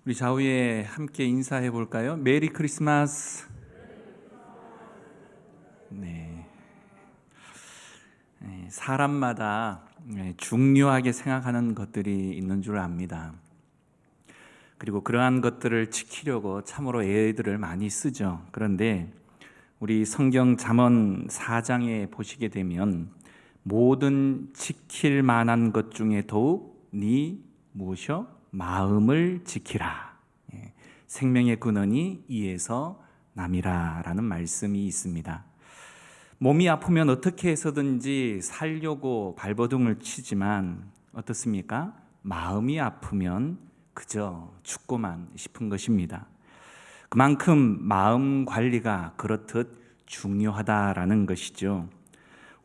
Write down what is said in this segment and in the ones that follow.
우리 좌우에 함께 인사해 볼까요? 메리 크리스마스. 네. 사람마다 중요하게 생각하는 것들이 있는 줄 압니다. 그리고 그러한 것들을 지키려고 참으로 애들을 많이 쓰죠. 그런데 우리 성경 잠언 4장에 보시게 되면 모든 지킬 만한 것 중에 더욱 네 무엇이요? 마음을 지키라. 생명의 근원이 이에서 남이라 라는 말씀이 있습니다. 몸이 아프면 어떻게 해서든지 살려고 발버둥을 치지만 어떻습니까? 마음이 아프면 그저 죽고만 싶은 것입니다. 그만큼 마음 관리가 그렇듯 중요하다라는 것이죠.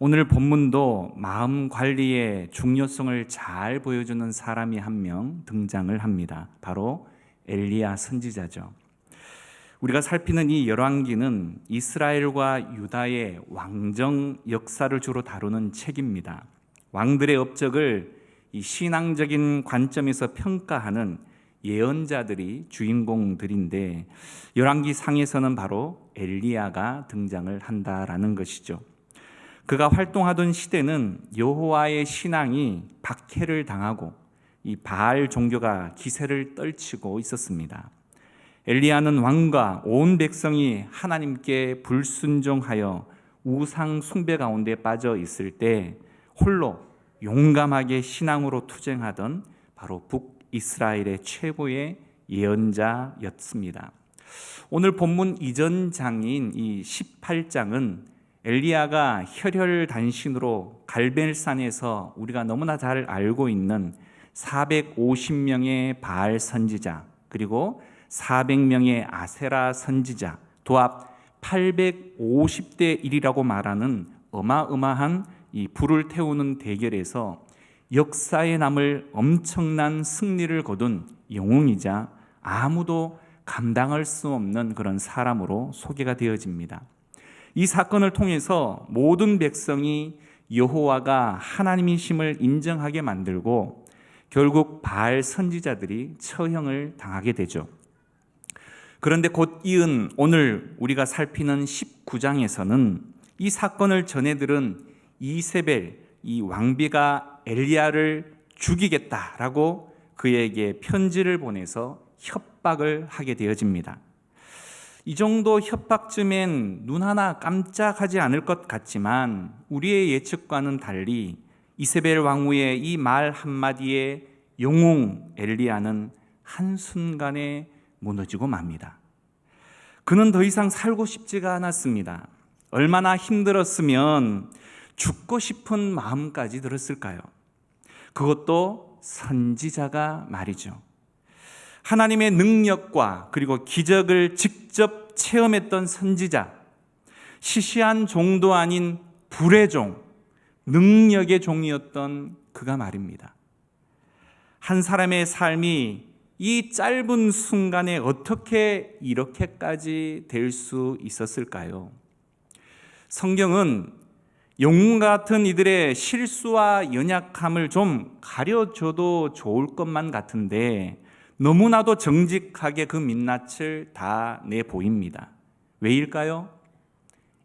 오늘 본문도 마음 관리의 중요성을 잘 보여주는 사람이 한 명 등장을 합니다. 바로 엘리야 선지자죠. 우리가 살피는 이 열왕기는 이스라엘과 유다의 왕정 역사를 주로 다루는 책입니다. 왕들의 업적을 이 신앙적인 관점에서 평가하는 예언자들이 주인공들인데 열왕기 상에서는 바로 엘리야가 등장을 한다라는 것이죠. 그가 활동하던 시대는 여호와의 신앙이 박해를 당하고 이 바알 종교가 기세를 떨치고 있었습니다. 엘리야는 왕과 온 백성이 하나님께 불순종하여 우상 숭배 가운데 빠져 있을 때 홀로 용감하게 신앙으로 투쟁하던 바로 북이스라엘의 최고의 예언자였습니다. 오늘 본문 이전 장인 이 18장은 엘리야가 혈혈단신으로 갈멜산에서 우리가 너무나 잘 알고 있는 450명의 바알 선지자 그리고 400명의 아세라 선지자 도합 850대 1이라고 말하는 어마어마한 이 불을 태우는 대결에서 역사에 남을 엄청난 승리를 거둔 영웅이자 아무도 감당할 수 없는 그런 사람으로 소개가 되어집니다. 이 사건을 통해서 모든 백성이 여호와가 하나님이심을 인정하게 만들고 결국 바알 선지자들이 처형을 당하게 되죠. 그런데 곧 이은 오늘 우리가 살피는 19장에서는 이 사건을 전해들은 이세벨, 이 왕비가 엘리야를 죽이겠다라고 그에게 편지를 보내서 협박을 하게 되어집니다. 이 정도 협박쯤엔 눈 하나 깜짝하지 않을 것 같지만 우리의 예측과는 달리 이세벨 왕후의 이 말 한마디에 영웅 엘리야는 한순간에 무너지고 맙니다. 그는 더 이상 살고 싶지가 않았습니다. 얼마나 힘들었으면 죽고 싶은 마음까지 들었을까요? 그것도 선지자가 말이죠. 하나님의 능력과 그리고 기적을 직접 체험했던 선지자, 시시한 종도 아닌 불의 종, 능력의 종이었던 그가 말입니다. 한 사람의 삶이 이 짧은 순간에 어떻게 이렇게까지 될 수 있었을까요? 성경은 영웅 같은 이들의 실수와 연약함을 좀 가려줘도 좋을 것만 같은데 너무나도 정직하게 그 민낯을 다 내보입니다. 왜일까요?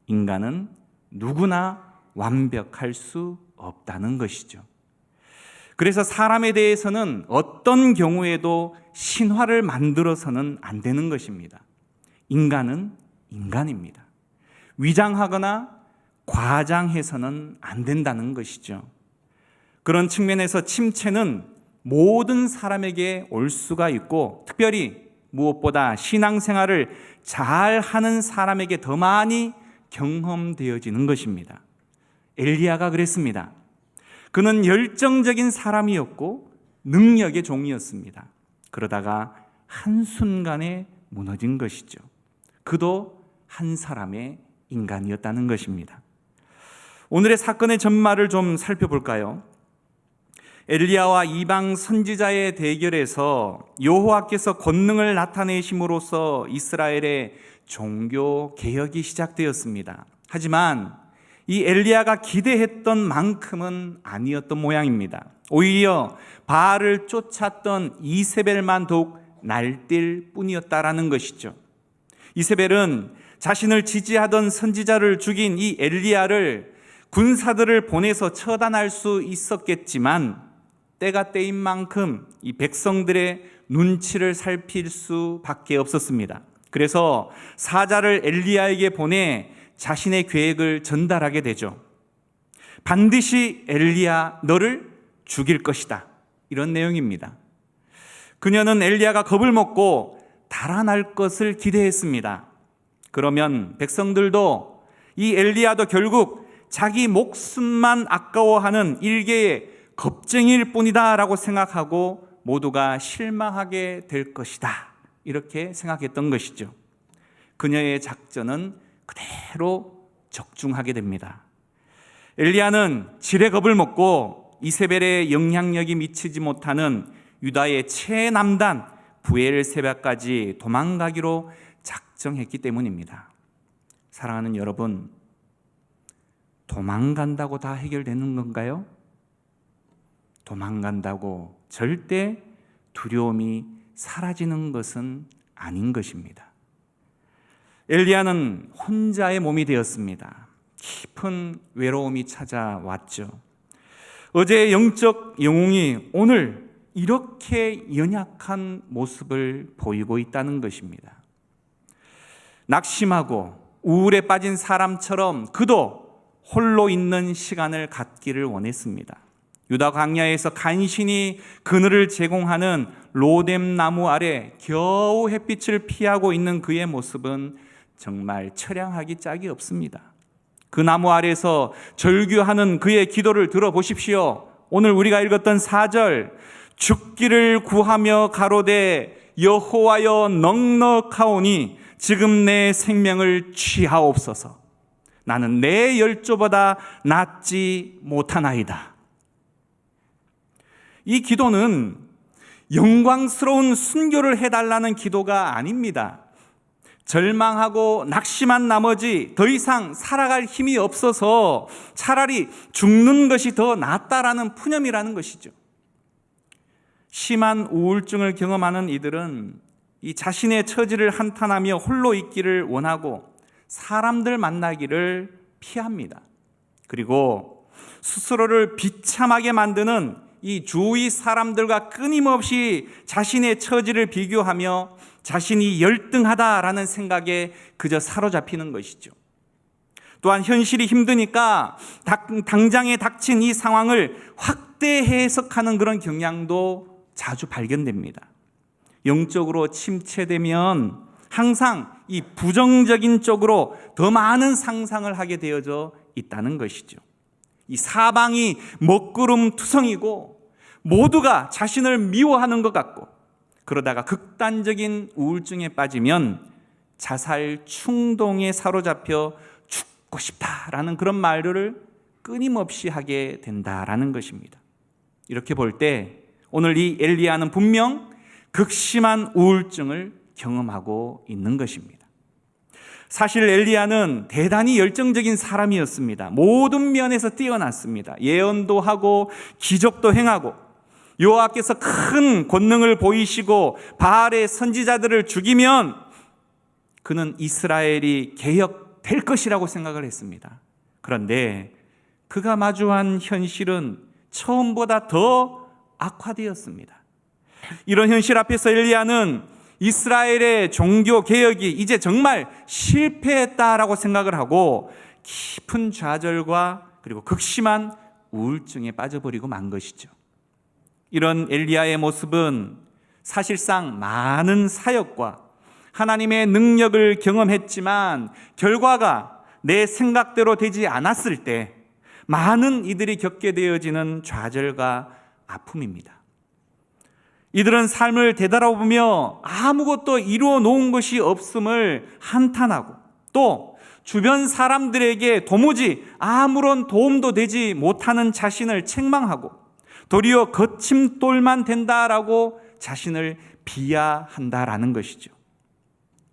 인간은 누구나 완벽할 수 없다는 것이죠. 그래서 사람에 대해서는 어떤 경우에도 신화를 만들어서는 안 되는 것입니다. 인간은 인간입니다. 위장하거나 과장해서는 안 된다는 것이죠. 그런 측면에서 침체는 모든 사람에게 올 수가 있고 특별히 무엇보다 신앙생활을 잘 하는 사람에게 더 많이 경험되어지는 것입니다. 엘리야가 그랬습니다. 그는 열정적인 사람이었고 능력의 종이었습니다. 그러다가 한순간에 무너진 것이죠. 그도 한 사람의 인간이었다는 것입니다. 오늘의 사건의 전말을 좀 살펴볼까요? 엘리야와 이방 선지자의 대결에서 여호와께서 권능을 나타내심으로써 이스라엘의 종교 개혁이 시작되었습니다. 하지만 이 엘리야가 기대했던 만큼은 아니었던 모양입니다. 오히려 바알을 쫓았던 이세벨만 더욱 날뛸 뿐이었다라는 것이죠. 이세벨은 자신을 지지하던 선지자를 죽인 이 엘리야를 군사들을 보내서 처단할 수 있었겠지만 때가 때인 만큼 이 백성들의 눈치를 살필 수밖에 없었습니다. 그래서 사자를 엘리야에게 보내 자신의 계획을 전달하게 되죠. 반드시 엘리야 너를 죽일 것이다, 이런 내용입니다. 그녀는 엘리야가 겁을 먹고 달아날 것을 기대했습니다. 그러면 백성들도 이 엘리야도 결국 자기 목숨만 아까워하는 일개의 겁쟁이일 뿐이다 라고 생각하고 모두가 실망하게 될 것이다, 이렇게 생각했던 것이죠. 그녀의 작전은 그대로 적중하게 됩니다. 엘리야는 지레 겁을 먹고 이세벨의 영향력이 미치지 못하는 유다의 최남단 브엘세바까지 도망가기로 작정했기 때문입니다. 사랑하는 여러분, 도망간다고 다 해결되는 건가요? 도망간다고 절대 두려움이 사라지는 것은 아닌 것입니다. 엘리야는 혼자의 몸이 되었습니다. 깊은 외로움이 찾아왔죠. 어제의 영적 영웅이 오늘 이렇게 연약한 모습을 보이고 있다는 것입니다. 낙심하고 우울에 빠진 사람처럼 그도 홀로 있는 시간을 갖기를 원했습니다. 유다 광야에서 간신히 그늘을 제공하는 로뎀 나무 아래 겨우 햇빛을 피하고 있는 그의 모습은 정말 처량하기 짝이 없습니다. 그 나무 아래서 절규하는 그의 기도를 들어보십시오. 오늘 우리가 읽었던 4절, 죽기를 구하며 가로되 여호와여 넉넉하오니 지금 내 생명을 취하옵소서. 나는 내 열조보다 낫지 못하나이다. 이 기도는 영광스러운 순교를 해달라는 기도가 아닙니다. 절망하고 낙심한 나머지 더 이상 살아갈 힘이 없어서 차라리 죽는 것이 더 낫다라는 푸념이라는 것이죠. 심한 우울증을 경험하는 이들은 이 자신의 처지를 한탄하며 홀로 있기를 원하고 사람들 만나기를 피합니다. 그리고 스스로를 비참하게 만드는 이 주위 사람들과 끊임없이 자신의 처지를 비교하며 자신이 열등하다라는 생각에 그저 사로잡히는 것이죠. 또한 현실이 힘드니까 당장에 닥친 이 상황을 확대 해석하는 그런 경향도 자주 발견됩니다. 영적으로 침체되면 항상 이 부정적인 쪽으로 더 많은 상상을 하게 되어져 있다는 것이죠. 이 사방이 먹구름투성이고 모두가 자신을 미워하는 것 같고, 그러다가 극단적인 우울증에 빠지면 자살 충동에 사로잡혀 죽고 싶다라는 그런 말들을 끊임없이 하게 된다라는 것입니다. 이렇게 볼 때 오늘 이 엘리야는 분명 극심한 우울증을 경험하고 있는 것입니다. 사실 엘리야는 대단히 열정적인 사람이었습니다. 모든 면에서 뛰어났습니다. 예언도 하고 기적도 행하고 여호와께서 큰 권능을 보이시고 바알의 선지자들을 죽이면 그는 이스라엘이 개혁될 것이라고 생각을 했습니다. 그런데 그가 마주한 현실은 처음보다 더 악화되었습니다. 이런 현실 앞에서 엘리야는 이스라엘의 종교 개혁이 이제 정말 실패했다라고 생각을 하고 깊은 좌절과 그리고 극심한 우울증에 빠져버리고 만 것이죠. 이런 엘리야의 모습은 사실상 많은 사역과 하나님의 능력을 경험했지만 결과가 내 생각대로 되지 않았을 때 많은 이들이 겪게 되어지는 좌절과 아픔입니다. 이들은 삶을 되돌아보며 아무것도 이루어 놓은 것이 없음을 한탄하고 또 주변 사람들에게 도무지 아무런 도움도 되지 못하는 자신을 책망하고 도리어 거침돌만 된다라고 자신을 비하한다라는 것이죠.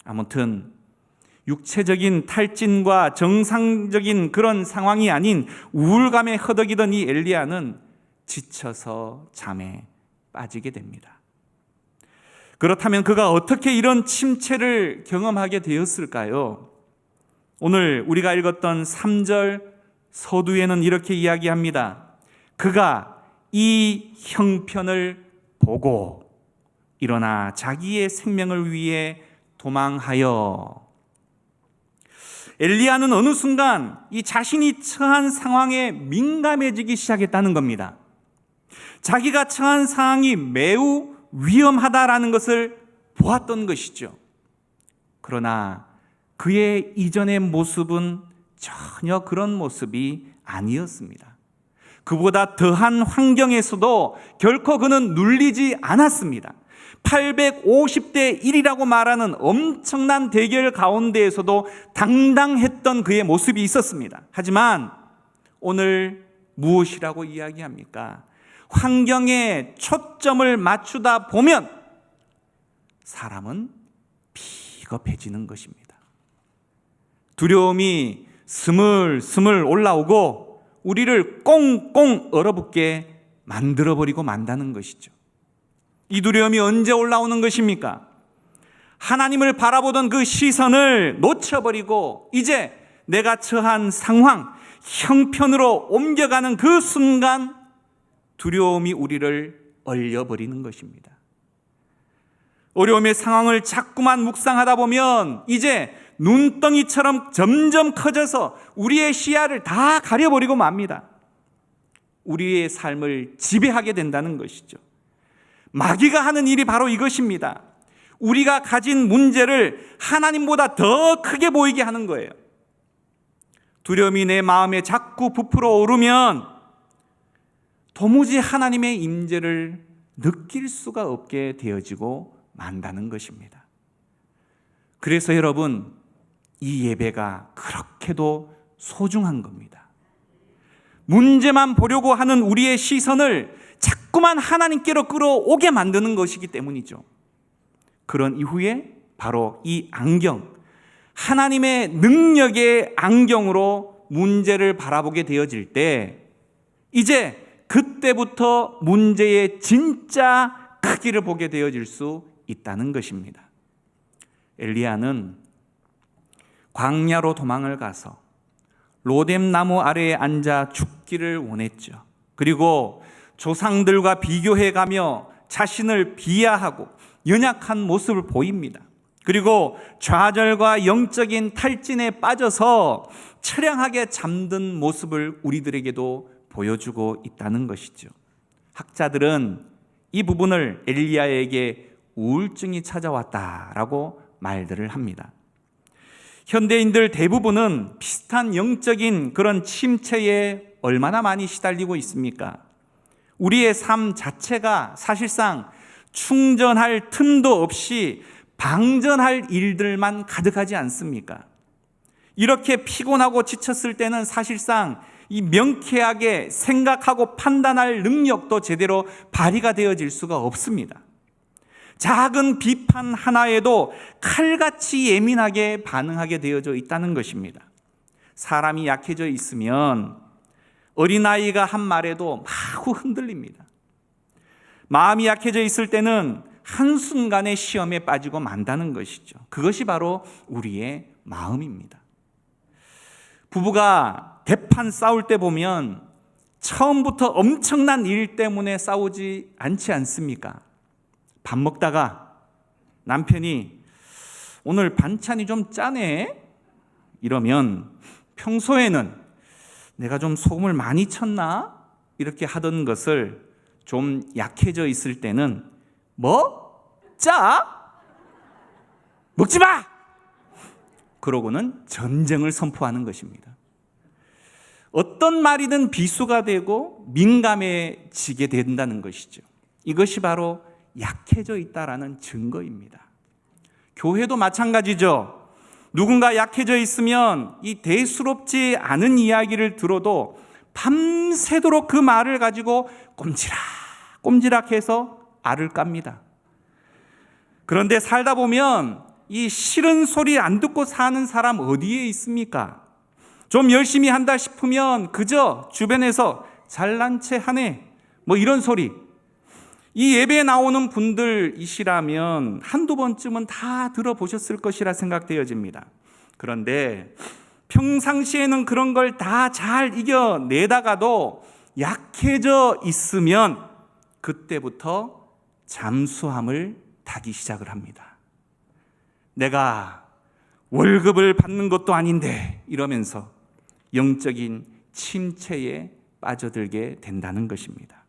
아무튼 육체적인 탈진과 정상적인 그런 상황이 아닌 우울감에 허덕이던 이 엘리야는 지쳐서 잠에 빠지게 됩니다. 그렇다면 그가 어떻게 이런 침체를 경험하게 되었을까요? 오늘 우리가 읽었던 3절 서두에는 이렇게 이야기합니다. 그가 이 형편을 보고 일어나 자기의 생명을 위해 도망하여. 엘리야는 어느 순간 이 자신이 처한 상황에 민감해지기 시작했다는 겁니다. 자기가 처한 상황이 매우 위험하다라는 것을 보았던 것이죠. 그러나 그의 이전의 모습은 전혀 그런 모습이 아니었습니다. 그보다 더한 환경에서도 결코 그는 눌리지 않았습니다. 850대 1이라고 말하는 엄청난 대결 가운데에서도 당당했던 그의 모습이 있었습니다. 하지만 오늘 무엇이라고 이야기합니까? 환경에 초점을 맞추다 보면 사람은 비겁해지는 것입니다. 두려움이 스물스물 올라오고 우리를 꽁꽁 얼어붙게 만들어버리고 만다는 것이죠. 이 두려움이 언제 올라오는 것입니까? 하나님을 바라보던 그 시선을 놓쳐버리고 이제 내가 처한 상황, 형편으로 옮겨가는 그 순간 두려움이 우리를 얼려버리는 것입니다. 어려움의 상황을 자꾸만 묵상하다 보면 이제 눈덩이처럼 점점 커져서 우리의 시야를 다 가려버리고 맙니다. 우리의 삶을 지배하게 된다는 것이죠. 마귀가 하는 일이 바로 이것입니다. 우리가 가진 문제를 하나님보다 더 크게 보이게 하는 거예요. 두려움이 내 마음에 자꾸 부풀어 오르면 도무지 하나님의 임재를 느낄 수가 없게 되어지고 만다는 것입니다. 그래서 여러분, 이 예배가 그렇게도 소중한 겁니다. 문제만 보려고 하는 우리의 시선을 자꾸만 하나님께로 끌어오게 만드는 것이기 때문이죠. 그런 이후에 바로 이 안경, 하나님의 능력의 안경으로 문제를 바라보게 되어질 때 이제 그때부터 문제의 진짜 크기를 보게 되어질 수 있다는 것입니다. 엘리야는 광야로 도망을 가서 로뎀 나무 아래에 앉아 죽기를 원했죠. 그리고 조상들과 비교해가며 자신을 비하하고 연약한 모습을 보입니다. 그리고 좌절과 영적인 탈진에 빠져서 처량하게 잠든 모습을 우리들에게도 보여주고 있다는 것이죠. 학자들은 이 부분을 엘리야에게 우울증이 찾아왔다라고 말들을 합니다. 현대인들 대부분은 비슷한 영적인 그런 침체에 얼마나 많이 시달리고 있습니까? 우리의 삶 자체가 사실상 충전할 틈도 없이 방전할 일들만 가득하지 않습니까? 이렇게 피곤하고 지쳤을 때는 사실상 이 명쾌하게 생각하고 판단할 능력도 제대로 발휘가 되어질 수가 없습니다. 작은 비판 하나에도 칼같이 예민하게 반응하게 되어져 있다는 것입니다. 사람이 약해져 있으면 어린아이가 한 말에도 마구 흔들립니다. 마음이 약해져 있을 때는 한순간에 시험에 빠지고 만다는 것이죠. 그것이 바로 우리의 마음입니다. 부부가 대판 싸울 때 보면 처음부터 엄청난 일 때문에 싸우지 않지 않습니까? 밥 먹다가 남편이 오늘 반찬이 좀 짜네? 이러면 평소에는 내가 좀 소금을 많이 쳤나? 이렇게 하던 것을 좀 약해져 있을 때는 뭐? 짜? 먹지 마! 그러고는 전쟁을 선포하는 것입니다. 어떤 말이든 비수가 되고 민감해지게 된다는 것이죠. 이것이 바로 약해져 있다라는 증거입니다. 교회도 마찬가지죠. 누군가 약해져 있으면 이 대수롭지 않은 이야기를 들어도 밤새도록 그 말을 가지고 꼼지락해서 알을 깝니다. 그런데 살다 보면 이 싫은 소리 안 듣고 사는 사람 어디에 있습니까? 좀 열심히 한다 싶으면 그저 주변에서 잘난 체 하네 뭐 이런 소리, 이 예배에 나오는 분들이시라면 한두 번쯤은 다 들어보셨을 것이라 생각되어집니다. 그런데 평상시에는 그런 걸 다 잘 이겨내다가도 약해져 있으면 그때부터 잠수함을 타기 시작을 합니다. 내가 월급을 받는 것도 아닌데 이러면서 영적인 침체에 빠져들게 된다는 것입니다.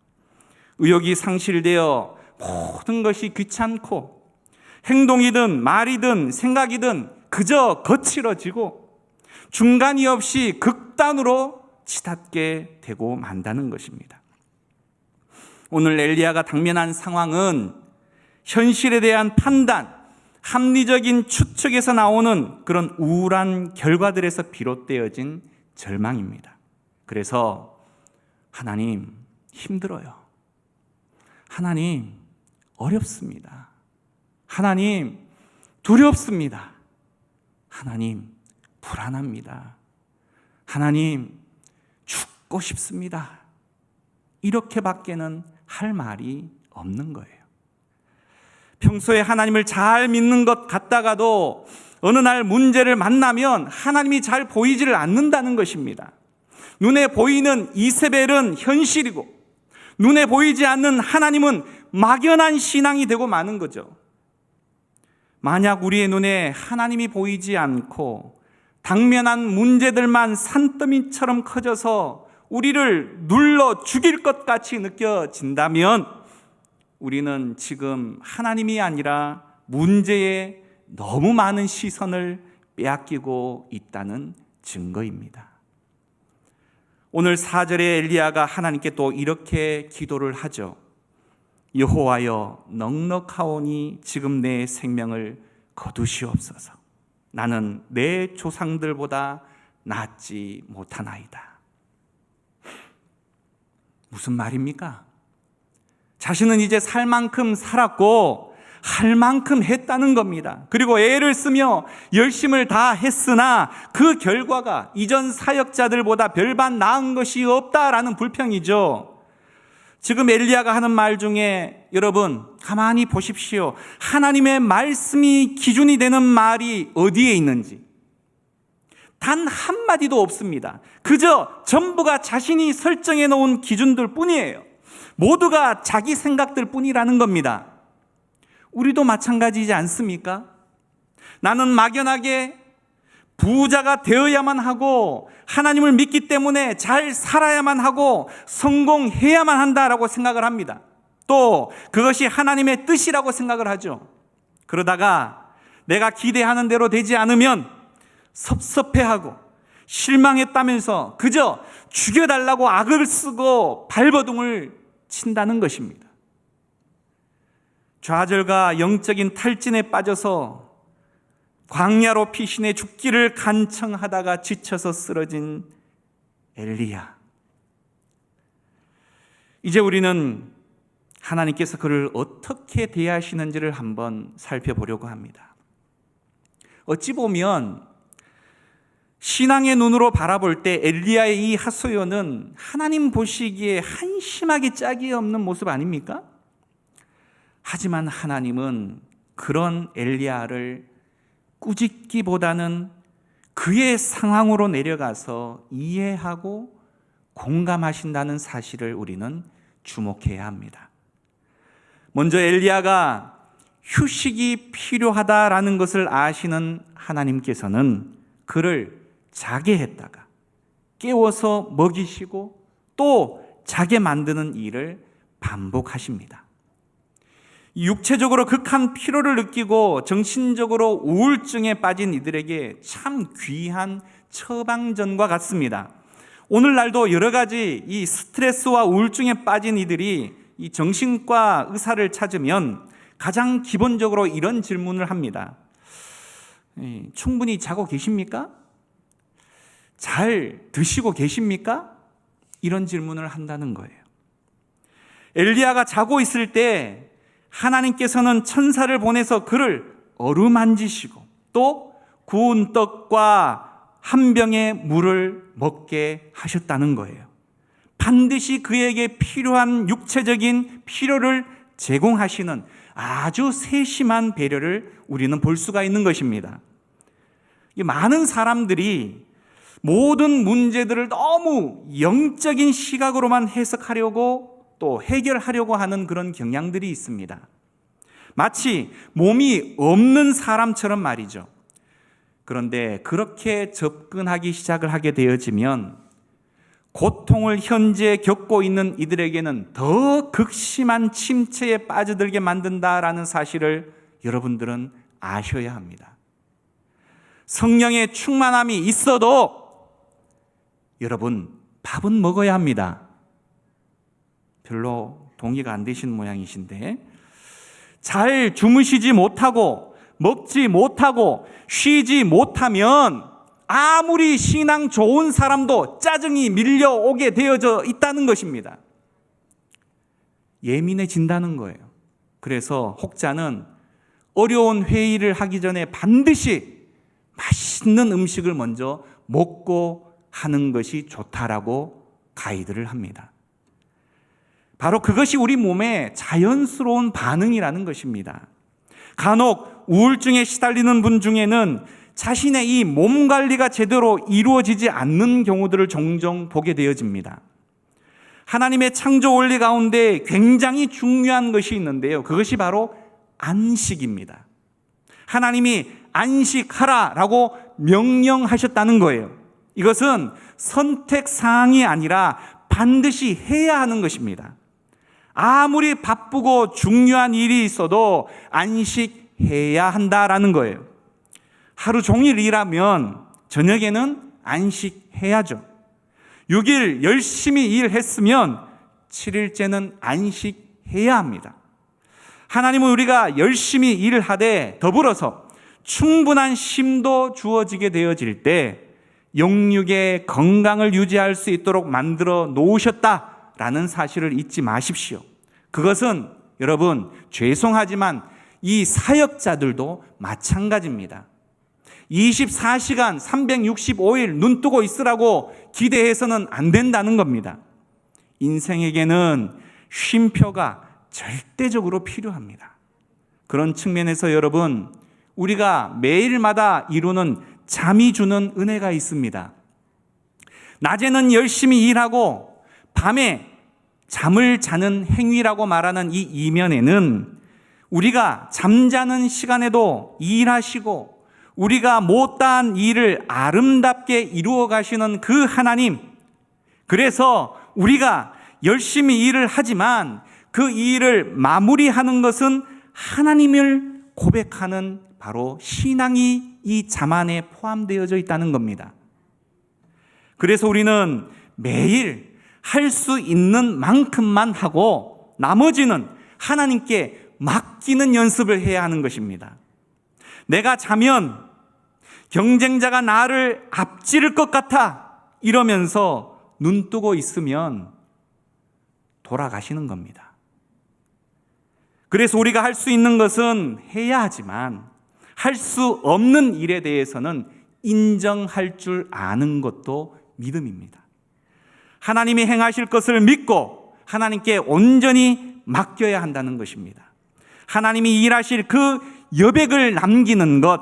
의욕이 상실되어 모든 것이 귀찮고 행동이든 말이든 생각이든 그저 거칠어지고 중간이 없이 극단으로 치닫게 되고 만다는 것입니다. 오늘 엘리야가 당면한 상황은 현실에 대한 판단, 합리적인 추측에서 나오는 그런 우울한 결과들에서 비롯되어진 절망입니다. 그래서 하나님 힘들어요. 하나님 어렵습니다. 하나님 두렵습니다. 하나님 불안합니다. 하나님 죽고 싶습니다. 이렇게밖에는 할 말이 없는 거예요. 평소에 하나님을 잘 믿는 것 같다가도 어느 날 문제를 만나면 하나님이 잘 보이지를 않는다는 것입니다. 눈에 보이는 이세벨은 현실이고 눈에 보이지 않는 하나님은 막연한 신앙이 되고 마는 거죠. 만약 우리의 눈에 하나님이 보이지 않고 당면한 문제들만 산더미처럼 커져서 우리를 눌러 죽일 것 같이 느껴진다면 우리는 지금 하나님이 아니라 문제에 너무 많은 시선을 빼앗기고 있다는 증거입니다. 오늘 4절에 엘리야가 하나님께 또 이렇게 기도를 하죠. 여호와여 넉넉하오니 지금 내 생명을 거두시옵소서. 나는 내 조상들보다 낫지 못하나이다. 무슨 말입니까? 자신은 이제 살 만큼 살았고 할 만큼 했다는 겁니다. 그리고 애를 쓰며 열심을 다 했으나 그 결과가 이전 사역자들보다 별반 나은 것이 없다라는 불평이죠. 지금 엘리야가 하는 말 중에 여러분 가만히 보십시오. 하나님의 말씀이 기준이 되는 말이 어디에 있는지 단 한마디도 없습니다. 그저 전부가 자신이 설정해 놓은 기준들 뿐이에요. 모두가 자기 생각들 뿐이라는 겁니다. 우리도 마찬가지이지 않습니까? 나는 막연하게 부자가 되어야만 하고 하나님을 믿기 때문에 잘 살아야만 하고 성공해야만 한다라고 생각을 합니다. 또 그것이 하나님의 뜻이라고 생각을 하죠. 그러다가 내가 기대하는 대로 되지 않으면 섭섭해하고 실망했다면서 그저 죽여달라고 악을 쓰고 발버둥을 친다는 것입니다. 좌절과 영적인 탈진에 빠져서 광야로 피신해 죽기를 간청하다가 지쳐서 쓰러진 엘리야. 이제 우리는 하나님께서 그를 어떻게 대하시는지를 한번 살펴보려고 합니다. 어찌 보면 신앙의 눈으로 바라볼 때 엘리야의 이 하소연은 하나님 보시기에 한심하게 짝이 없는 모습 아닙니까? 하지만 하나님은 그런 엘리야를 꾸짖기보다는 그의 상황으로 내려가서 이해하고 공감하신다는 사실을 우리는 주목해야 합니다. 먼저 엘리야가 휴식이 필요하다라는 것을 아시는 하나님께서는 그를 자게 했다가 깨워서 먹이시고 또 자게 만드는 일을 반복하십니다. 육체적으로 극한 피로를 느끼고 정신적으로 우울증에 빠진 이들에게 참 귀한 처방전과 같습니다. 오늘날도 여러 가지 이 스트레스와 우울증에 빠진 이들이 이 정신과 의사를 찾으면 가장 기본적으로 이런 질문을 합니다. 충분히 자고 계십니까? 잘 드시고 계십니까? 이런 질문을 한다는 거예요. 엘리야가 자고 있을 때 하나님께서는 천사를 보내서 그를 어루만지시고 또 구운 떡과 한 병의 물을 먹게 하셨다는 거예요. 반드시 그에게 필요한 육체적인 필요를 제공하시는 아주 세심한 배려를 우리는 볼 수가 있는 것입니다. 많은 사람들이 모든 문제들을 너무 영적인 시각으로만 해석하려고 또 해결하려고 하는 그런 경향들이 있습니다. 마치 몸이 없는 사람처럼 말이죠. 그런데 그렇게 접근하기 시작을 하게 되어지면 고통을 현재 겪고 있는 이들에게는 더 극심한 침체에 빠져들게 만든다라는 사실을 여러분들은 아셔야 합니다. 성령의 충만함이 있어도 여러분, 밥은 먹어야 합니다. 별로 동의가 안 되시는 모양이신데, 잘 주무시지 못하고 먹지 못하고 쉬지 못하면 아무리 신앙 좋은 사람도 짜증이 밀려오게 되어져 있다는 것입니다. 예민해진다는 거예요. 그래서 혹자는 어려운 회의를 하기 전에 반드시 맛있는 음식을 먼저 먹고 하는 것이 좋다라고 가이드를 합니다. 바로 그것이 우리 몸의 자연스러운 반응이라는 것입니다. 간혹 우울증에 시달리는 분 중에는 자신의 이 몸 관리가 제대로 이루어지지 않는 경우들을 종종 보게 되어집니다. 하나님의 창조 원리 가운데 굉장히 중요한 것이 있는데요. 그것이 바로 안식입니다. 하나님이 안식하라라고 명령하셨다는 거예요. 이것은 선택사항이 아니라 반드시 해야 하는 것입니다. 아무리 바쁘고 중요한 일이 있어도 안식해야 한다라는 거예요. 하루 종일 일하면 저녁에는 안식해야죠. 6일 열심히 일했으면 7일째는 안식해야 합니다. 하나님은 우리가 열심히 일을 하되 더불어서 충분한 쉼도 주어지게 되어질 때 영육의 건강을 유지할 수 있도록 만들어 놓으셨다라는 사실을 잊지 마십시오. 그것은 여러분, 죄송하지만 이 사역자들도 마찬가지입니다. 24시간 365일 눈 뜨고 있으라고 기대해서는 안 된다는 겁니다. 인생에게는 쉼표가 절대적으로 필요합니다. 그런 측면에서 여러분, 우리가 매일마다 이루는 잠이 주는 은혜가 있습니다. 낮에는 열심히 일하고 밤에 잠을 자는 행위라고 말하는 이 이면에는 우리가 잠자는 시간에도 일하시고 우리가 못다한 일을 아름답게 이루어 가시는 그 하나님, 그래서 우리가 열심히 일을 하지만 그 일을 마무리하는 것은 하나님을 고백하는 바로 신앙이 이 잠 안에 포함되어져 있다는 겁니다. 그래서 우리는 매일 할 수 있는 만큼만 하고 나머지는 하나님께 맡기는 연습을 해야 하는 것입니다. 내가 자면 경쟁자가 나를 앞지를 것 같아 이러면서 눈 뜨고 있으면 돌아가시는 겁니다. 그래서 우리가 할 수 있는 것은 해야 하지만 할 수 없는 일에 대해서는 인정할 줄 아는 것도 믿음입니다. 하나님이 행하실 것을 믿고 하나님께 온전히 맡겨야 한다는 것입니다. 하나님이 일하실 그 여백을 남기는 것,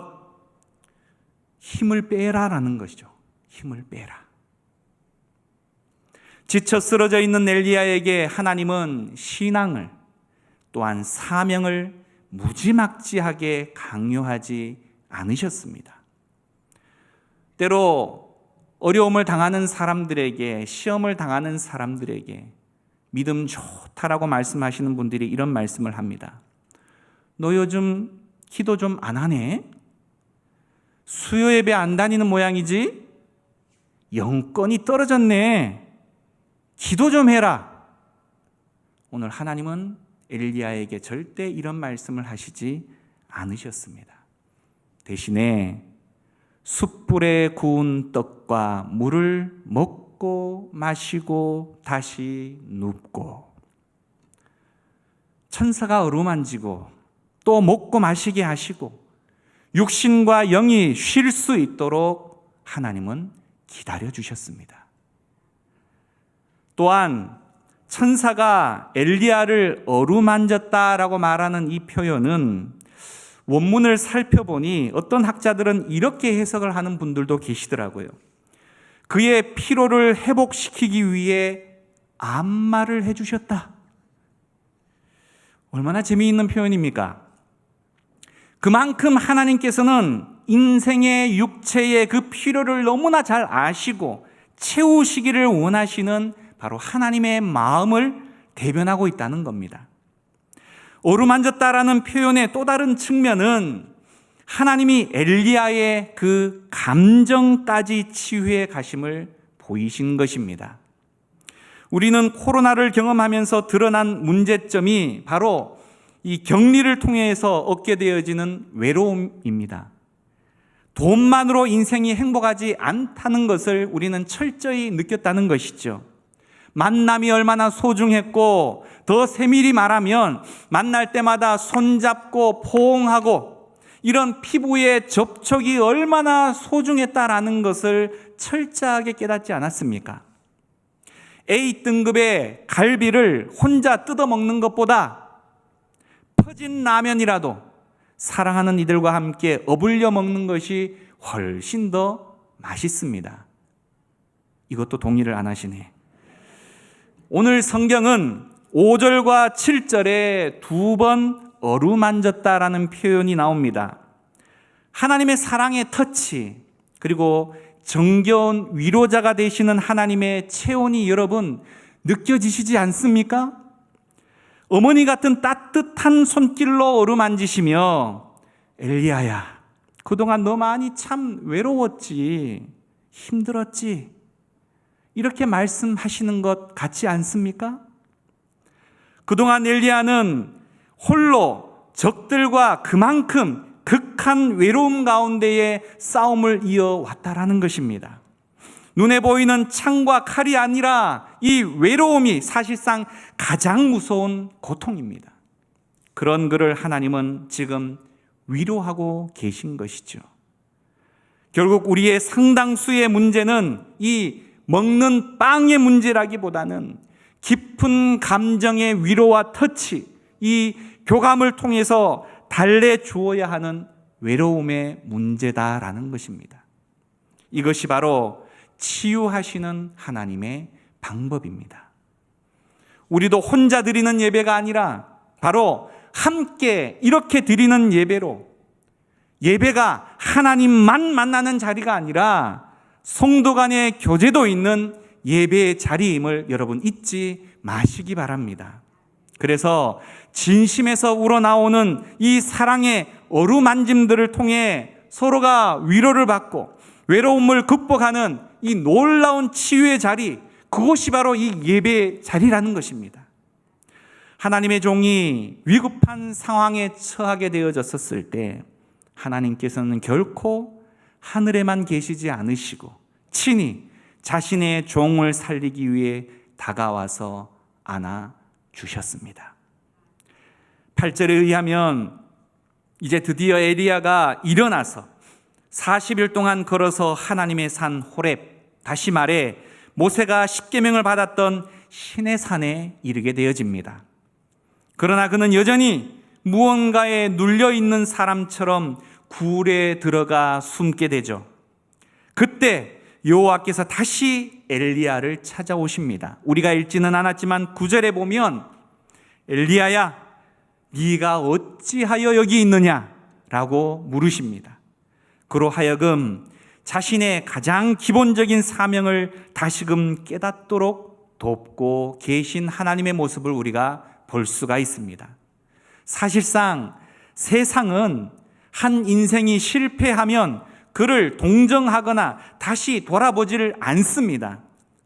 힘을 빼라라는 것이죠. 힘을 빼라. 지쳐 쓰러져 있는 엘리야에게 하나님은 신앙을 또한 사명을 무지막지하게 강요하지 않으셨습니다. 때로 어려움을 당하는 사람들에게, 시험을 당하는 사람들에게 믿음 좋다라고 말씀하시는 분들이 이런 말씀을 합니다. 너 요즘 기도 좀 안 하네? 수요 예배 안 다니는 모양이지? 영권이 떨어졌네. 기도 좀 해라. 오늘 하나님은 엘리야에게 절대 이런 말씀을 하시지 않으셨습니다. 대신에 숯불에 구운 떡과 물을 먹고 마시고 다시 눕고 천사가 어루만지고 또 먹고 마시게 하시고 육신과 영이 쉴 수 있도록 하나님은 기다려 주셨습니다. 또한 천사가 엘리야를 어루만졌다라고 말하는 이 표현은 원문을 살펴보니 어떤 학자들은 이렇게 해석을 하는 분들도 계시더라고요. 그의 피로를 회복시키기 위해 안마를 해주셨다. 얼마나 재미있는 표현입니까? 그만큼 하나님께서는 인생의 육체의 그 피로를 너무나 잘 아시고 채우시기를 원하시는 바로 하나님의 마음을 대변하고 있다는 겁니다. 어루만졌다라는 표현의 또 다른 측면은 하나님이 엘리야의 그 감정까지 치유해 가심을 보이신 것입니다. 우리는 코로나를 경험하면서 드러난 문제점이 바로 이 격리를 통해서 얻게 되어지는 외로움입니다. 돈만으로 인생이 행복하지 않다는 것을 우리는 철저히 느꼈다는 것이죠. 만남이 얼마나 소중했고, 더 세밀히 말하면 만날 때마다 손잡고 포옹하고 이런 피부의 접촉이 얼마나 소중했다라는 것을 철저하게 깨닫지 않았습니까? A등급의 갈비를 혼자 뜯어먹는 것보다 퍼진 라면이라도 사랑하는 이들과 함께 어울려 먹는 것이 훨씬 더 맛있습니다. 이것도 동의를 안 하시네. 오늘 성경은 5절과 7절에 2번 어루만졌다라는 표현이 나옵니다. 하나님의 사랑의 터치, 그리고 정겨운 위로자가 되시는 하나님의 체온이 여러분 느껴지시지 않습니까? 어머니 같은 따뜻한 손길로 어루만지시며 엘리야야, 그동안 너 많이 참 외로웠지, 힘들었지, 이렇게 말씀하시는 것 같지 않습니까? 그동안 엘리야는 홀로 적들과 그만큼 극한 외로움 가운데에 싸움을 이어왔다라는 것입니다. 눈에 보이는 창과 칼이 아니라 이 외로움이 사실상 가장 무서운 고통입니다. 그런 그를 하나님은 지금 위로하고 계신 것이죠. 결국 우리의 상당수의 문제는 이 먹는 빵의 문제라기보다는 깊은 감정의 위로와 터치, 이 교감을 통해서 달래주어야 하는 외로움의 문제다라는 것입니다. 이것이 바로 치유하시는 하나님의 방법입니다. 우리도 혼자 드리는 예배가 아니라 바로 함께 이렇게 드리는 예배로, 예배가 하나님만 만나는 자리가 아니라 성도 간의 교제도 있는 예배의 자리임을 여러분 잊지 마시기 바랍니다. 그래서 진심에서 우러나오는 이 사랑의 어루만짐들을 통해 서로가 위로를 받고 외로움을 극복하는 이 놀라운 치유의 자리, 그것이 바로 이 예배의 자리라는 것입니다. 하나님의 종이 위급한 상황에 처하게 되어졌었을 때 하나님께서는 결코 하늘에만 계시지 않으시고 친히 자신의 종을 살리기 위해 다가와서 안아주셨습니다. 8절에 의하면 이제 드디어 엘리야가 일어나서 40일 동안 걸어서 하나님의 산 호렙, 다시 말해 모세가 십계명을 받았던 시내산에 이르게 되어집니다. 그러나 그는 여전히 무언가에 눌려있는 사람처럼 굴에 들어가 숨게 되죠. 그때 여호와께서 다시 엘리야를 찾아오십니다. 우리가 읽지는 않았지만 9절에 보면 엘리야야, 네가 어찌하여 여기 있느냐? 라고 물으십니다. 그로 하여금 자신의 가장 기본적인 사명을 다시금 깨닫도록 돕고 계신 하나님의 모습을 우리가 볼 수가 있습니다. 사실상 세상은 한 인생이 실패하면 그를 동정하거나 다시 돌아보지를 않습니다.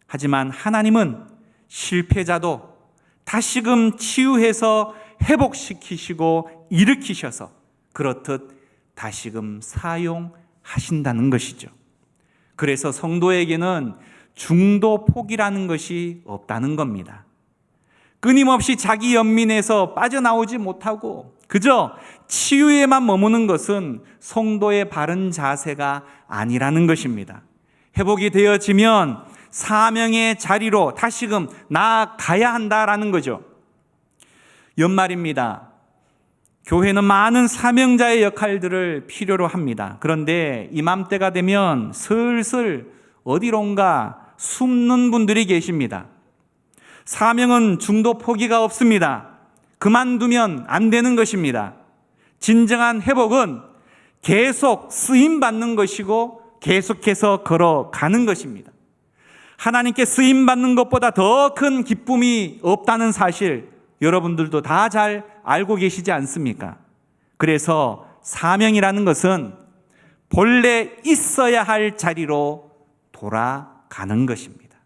하지만 하나님은 실패자도 다시금 치유해서 회복시키시고 일으키셔서 그렇듯 다시금 사용하신다는 것이죠. 그래서 성도에게는 중도 포기라는 것이 없다는 겁니다. 끊임없이 자기 연민에서 빠져나오지 못하고 그저 치유에만 머무는 것은 성도의 바른 자세가 아니라는 것입니다. 회복이 되어지면 사명의 자리로 다시금 나아가야 한다라는 거죠. 연말입니다. 교회는 많은 사명자의 역할들을 필요로 합니다. 그런데 이맘때가 되면 슬슬 어디론가 숨는 분들이 계십니다. 사명은 중도 포기가 없습니다. 그만두면 안 되는 것입니다. 진정한 회복은 계속 쓰임받는 것이고 계속해서 걸어가는 것입니다. 하나님께 쓰임받는 것보다 더 큰 기쁨이 없다는 사실 여러분들도 다 잘 알고 계시지 않습니까? 그래서 사명이라는 것은 본래 있어야 할 자리로 돌아가는 것입니다.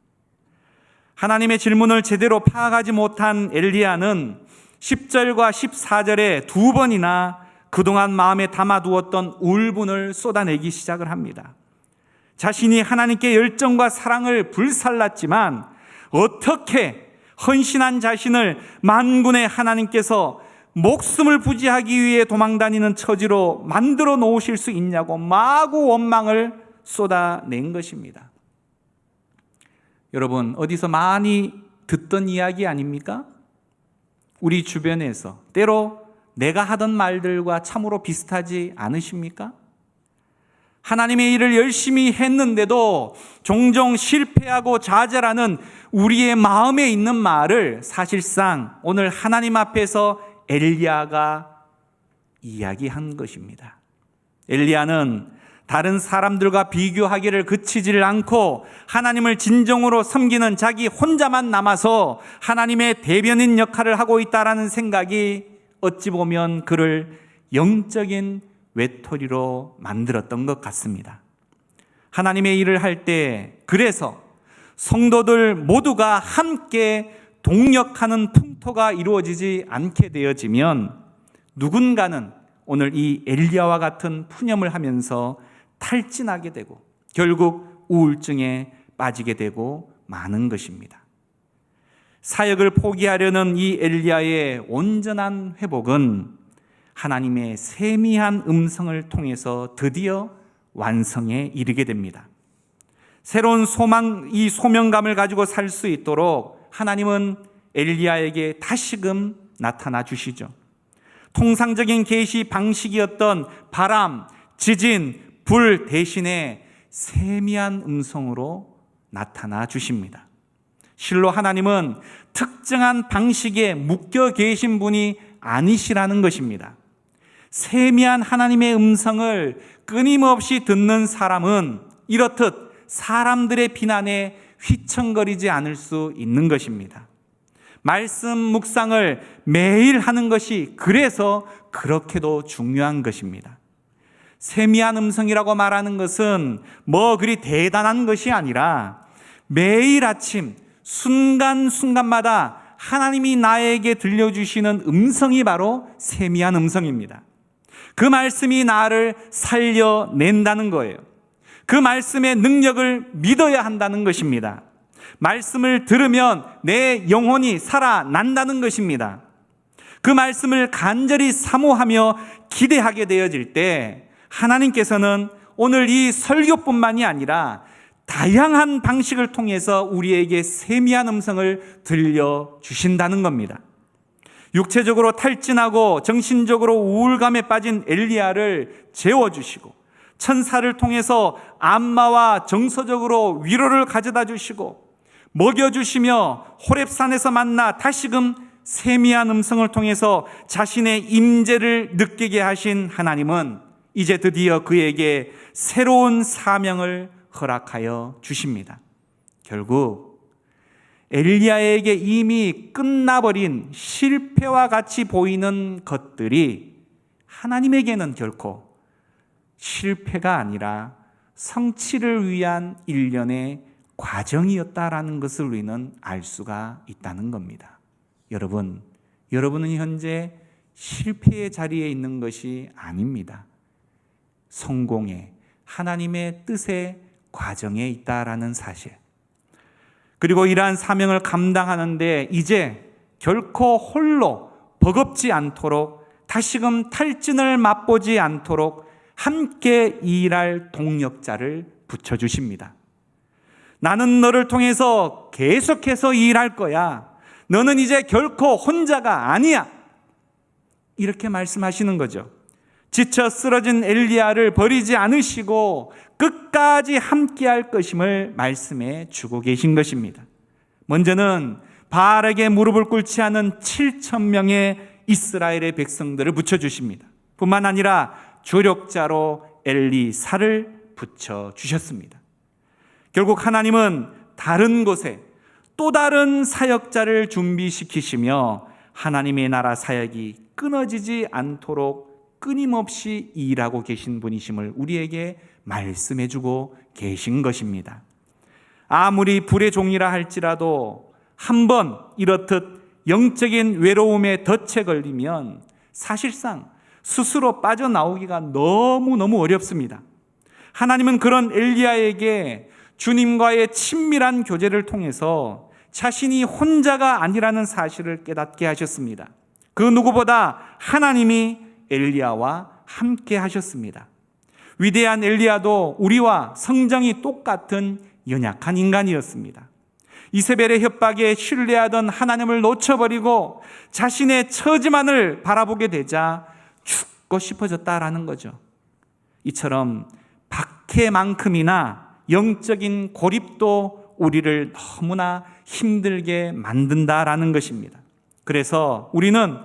하나님의 질문을 제대로 파악하지 못한 엘리야는 10절과 14절에 두 번이나 그동안 마음에 담아두었던 울분을 쏟아내기 시작을 합니다. 자신이 하나님께 열정과 사랑을 불살랐지만 어떻게 헌신한 자신을 만군의 하나님께서 목숨을 부지하기 위해 도망다니는 처지로 만들어 놓으실 수 있냐고 마구 원망을 쏟아낸 것입니다. 여러분, 어디서 많이 듣던 이야기 아닙니까? 우리 주변에서 때로 내가 하던 말들과 참으로 비슷하지 않으십니까? 하나님의 일을 열심히 했는데도 종종 실패하고 좌절하는 우리의 마음에 있는 말을 사실상 오늘 하나님 앞에서 엘리야가 이야기한 것입니다. 엘리야는 다른 사람들과 비교하기를 그치지를 않고 하나님을 진정으로 섬기는 자기 혼자만 남아서 하나님의 대변인 역할을 하고 있다는 생각이 어찌 보면 그를 영적인 외톨이로 만들었던 것 같습니다. 하나님의 일을 할 때 그래서 성도들 모두가 함께 동력하는 풍토가 이루어지지 않게 되어지면 누군가는 오늘 이 엘리야와 같은 푸념을 하면서 탈진하게 되고 결국 우울증에 빠지게 되고 마는 것입니다. 사역을 포기하려는 이 엘리야의 온전한 회복은 하나님의 세미한 음성을 통해서 드디어 완성에 이르게 됩니다. 새로운 소망, 이 소명감을 가지고 살 수 있도록 하나님은 엘리야에게 다시금 나타나 주시죠. 통상적인 계시 방식이었던 바람, 지진, 불 대신에 세미한 음성으로 나타나 주십니다. 실로 하나님은 특정한 방식에 묶여 계신 분이 아니시라는 것입니다. 세미한 하나님의 음성을 끊임없이 듣는 사람은 이렇듯 사람들의 비난에 휘청거리지 않을 수 있는 것입니다. 말씀 묵상을 매일 하는 것이 그래서 그렇게도 중요한 것입니다. 세미한 음성이라고 말하는 것은 뭐 그리 대단한 것이 아니라 매일 아침 순간순간마다 하나님이 나에게 들려주시는 음성이 바로 세미한 음성입니다. 그 말씀이 나를 살려낸다는 거예요. 그 말씀의 능력을 믿어야 한다는 것입니다. 말씀을 들으면 내 영혼이 살아난다는 것입니다. 그 말씀을 간절히 사모하며 기대하게 되어질 때 하나님께서는 오늘 이 설교뿐만이 아니라 다양한 방식을 통해서 우리에게 세미한 음성을 들려주신다는 겁니다. 육체적으로 탈진하고 정신적으로 우울감에 빠진 엘리야를 재워주시고 천사를 통해서 안마와 정서적으로 위로를 가져다 주시고 먹여주시며 호렙산에서 만나 다시금 세미한 음성을 통해서 자신의 임재를 느끼게 하신 하나님은 이제 드디어 그에게 새로운 사명을 허락하여 주십니다. 결국 엘리야에게 이미 끝나버린 실패와 같이 보이는 것들이 하나님에게는 결코 실패가 아니라 성취를 위한 일련의 과정이었다라는 것을 우리는 알 수가 있다는 겁니다. 여러분은 현재 실패의 자리에 있는 것이 아닙니다. 성공의 하나님의 뜻의 과정에 있다라는 사실. 그리고 이러한 사명을 감당하는데 이제 결코 홀로 버겁지 않도록 다시금 탈진을 맛보지 않도록 함께 일할 동력자를 붙여주십니다. 나는 너를 통해서 계속해서 일할 거야. 너는 이제 결코 혼자가 아니야. 이렇게 말씀하시는 거죠. 지쳐 쓰러진 엘리야를 버리지 않으시고 끝까지 함께할 것임을 말씀해 주고 계신 것입니다. 먼저는 바알에게 무릎을 꿇지 않은 7,000명의 이스라엘의 백성들을 붙여주십니다. 뿐만 아니라 조력자로 엘리사를 붙여주셨습니다. 결국 하나님은 다른 곳에 또 다른 사역자를 준비시키시며 하나님의 나라 사역이 끊어지지 않도록 끊임없이 일하고 계신 분이심을 우리에게 말씀해주고 계신 것입니다. 아무리 불의 종이라 할지라도 한번 이렇듯 영적인 외로움에 덫에 걸리면 사실상 스스로 빠져나오기가 너무너무 어렵습니다. 하나님은 그런 엘리야에게 주님과의 친밀한 교제를 통해서 자신이 혼자가 아니라는 사실을 깨닫게 하셨습니다. 그 누구보다 하나님이 엘리야와 함께 하셨습니다. 위대한 엘리야도 우리와 성정이 똑같은 연약한 인간이었습니다. 이세벨의 협박에 신뢰하던 하나님을 놓쳐버리고 자신의 처지만을 바라보게 되자 죽고 싶어졌다라는 거죠. 이처럼 박해만큼이나 영적인 고립도 우리를 너무나 힘들게 만든다라는 것입니다. 그래서 우리는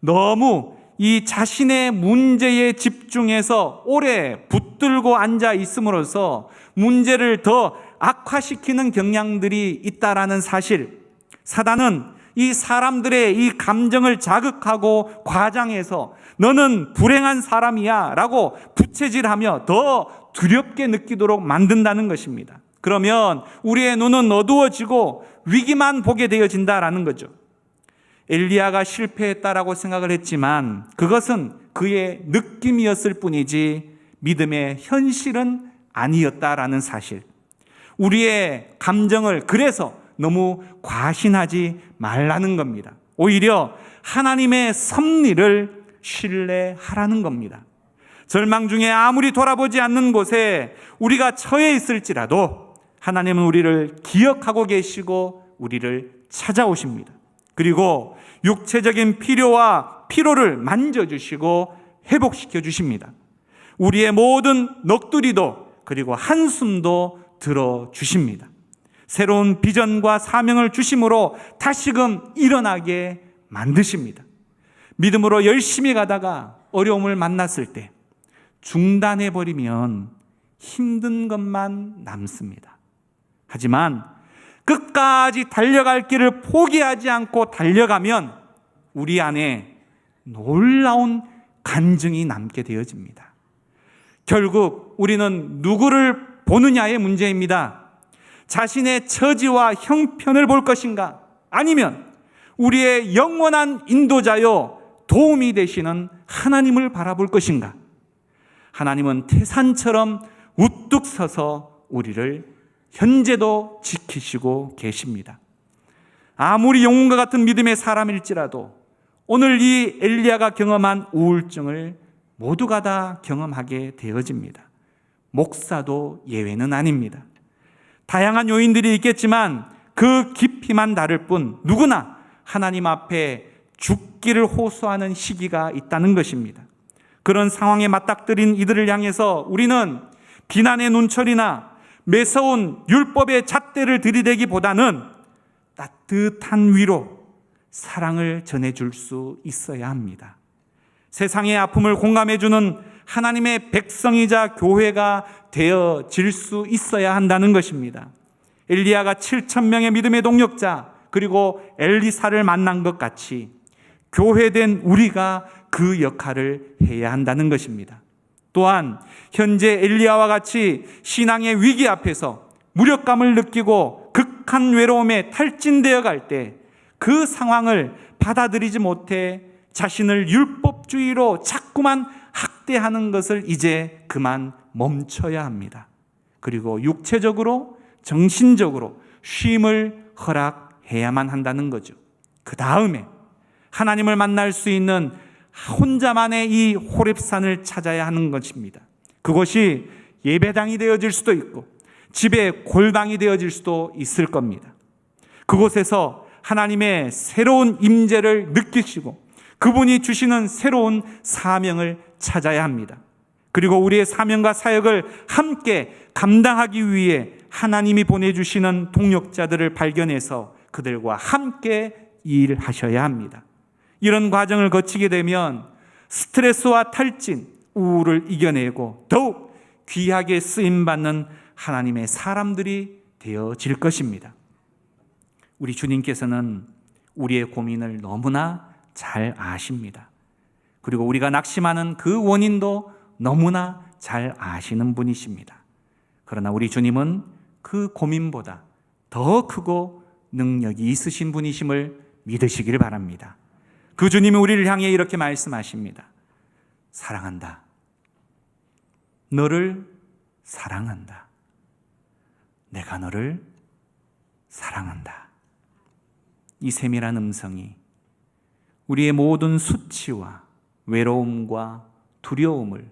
너무 이 자신의 문제에 집중해서 오래 붙들고 앉아 있음으로써 문제를 더 악화시키는 경향들이 있다라는 사실, 사단은 이 사람들의 이 감정을 자극하고 과장해서 너는 불행한 사람이야 라고 부채질하며 더 두렵게 느끼도록 만든다는 것입니다. 그러면 우리의 눈은 어두워지고 위기만 보게 되어진다라는 거죠. 엘리야가 실패했다라고 생각을 했지만 그것은 그의 느낌이었을 뿐이지 믿음의 현실은 아니었다라는 사실. 우리의 감정을 그래서 너무 과신하지 말라는 겁니다. 오히려 하나님의 섭리를 신뢰하라는 겁니다. 절망 중에 아무리 돌아보지 않는 곳에 우리가 처해 있을지라도 하나님은 우리를 기억하고 계시고 우리를 찾아오십니다. 그리고 육체적인 필요와 피로를 만져주시고 회복시켜 주십니다. 우리의 모든 넋두리도 그리고 한숨도 들어주십니다. 새로운 비전과 사명을 주심으로 다시금 일어나게 만드십니다. 믿음으로 열심히 가다가 어려움을 만났을 때 중단해버리면 힘든 것만 남습니다. 하지만 끝까지 달려갈 길을 포기하지 않고 달려가면 우리 안에 놀라운 간증이 남게 되어집니다. 결국 우리는 누구를 보느냐의 문제입니다. 자신의 처지와 형편을 볼 것인가? 아니면 우리의 영원한 인도자요 도움이 되시는 하나님을 바라볼 것인가? 하나님은 태산처럼 우뚝 서서 우리를 현재도 지키시고 계십니다. 아무리 영웅과 같은 믿음의 사람일지라도 오늘 이 엘리야가 경험한 우울증을 모두가 다 경험하게 되어집니다. 목사도 예외는 아닙니다. 다양한 요인들이 있겠지만 그 깊이만 다를 뿐 누구나 하나님 앞에 죽기를 호소하는 시기가 있다는 것입니다. 그런 상황에 맞닥뜨린 이들을 향해서 우리는 비난의 눈초리나 매서운 율법의 잣대를 들이대기보다는 따뜻한 위로, 사랑을 전해줄 수 있어야 합니다. 세상의 아픔을 공감해주는 하나님의 백성이자 교회가 되어질 수 있어야 한다는 것입니다. 엘리야가 7,000명의 믿음의 동력자 그리고 엘리사를 만난 것 같이 교회된 우리가 그 역할을 해야 한다는 것입니다. 또한 현재 엘리야와 같이 신앙의 위기 앞에서 무력감을 느끼고 극한 외로움에 탈진되어 갈 때 그 상황을 받아들이지 못해 자신을 율법주의로 자꾸만 학대하는 것을 이제 그만 멈춰야 합니다. 그리고 육체적으로 정신적으로 쉼을 허락해야만 한다는 거죠. 그 다음에 하나님을 만날 수 있는 혼자만의 이 호렙산을 찾아야 하는 것입니다. 그것이 예배당이 되어질 수도 있고 집의 골방이 되어질 수도 있을 겁니다. 그곳에서 하나님의 새로운 임재를 느끼시고 그분이 주시는 새로운 사명을 찾아야 합니다. 그리고 우리의 사명과 사역을 함께 감당하기 위해 하나님이 보내주시는 동역자들을 발견해서 그들과 함께 일하셔야 합니다. 이런 과정을 거치게 되면 스트레스와 탈진, 우울을 이겨내고 더욱 귀하게 쓰임받는 하나님의 사람들이 되어질 것입니다. 우리 주님께서는 우리의 고민을 너무나 잘 아십니다. 그리고 우리가 낙심하는 그 원인도 너무나 잘 아시는 분이십니다. 그러나 우리 주님은 그 고민보다 더 크고 능력이 있으신 분이심을 믿으시길 바랍니다. 그 주님이 우리를 향해 이렇게 말씀하십니다. 사랑한다. 너를 사랑한다. 내가 너를 사랑한다. 이 세밀한 음성이 우리의 모든 수치와 외로움과 두려움을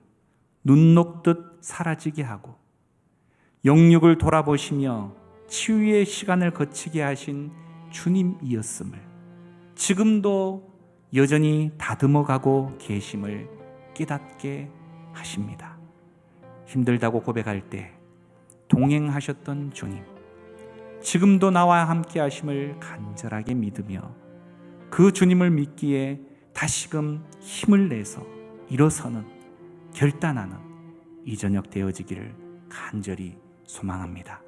눈 녹듯 사라지게 하고 영육을 돌아보시며 치유의 시간을 거치게 하신 주님이었음을 지금도 여전히 다듬어가고 계심을 깨닫게 하십니다. 힘들다고 고백할 때 동행하셨던 주님, 지금도 나와 함께 하심을 간절하게 믿으며 그 주님을 믿기에 다시금 힘을 내서 일어서는, 결단하는 이 저녁 되어지기를 간절히 소망합니다.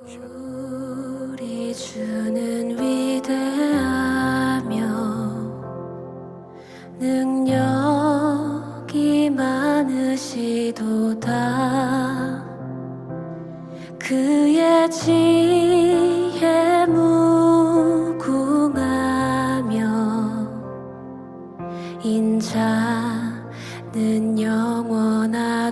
우리 주는 위대하며 능력이 많으시도다. 그의 지혜 무궁하며 인자는 영원하도다.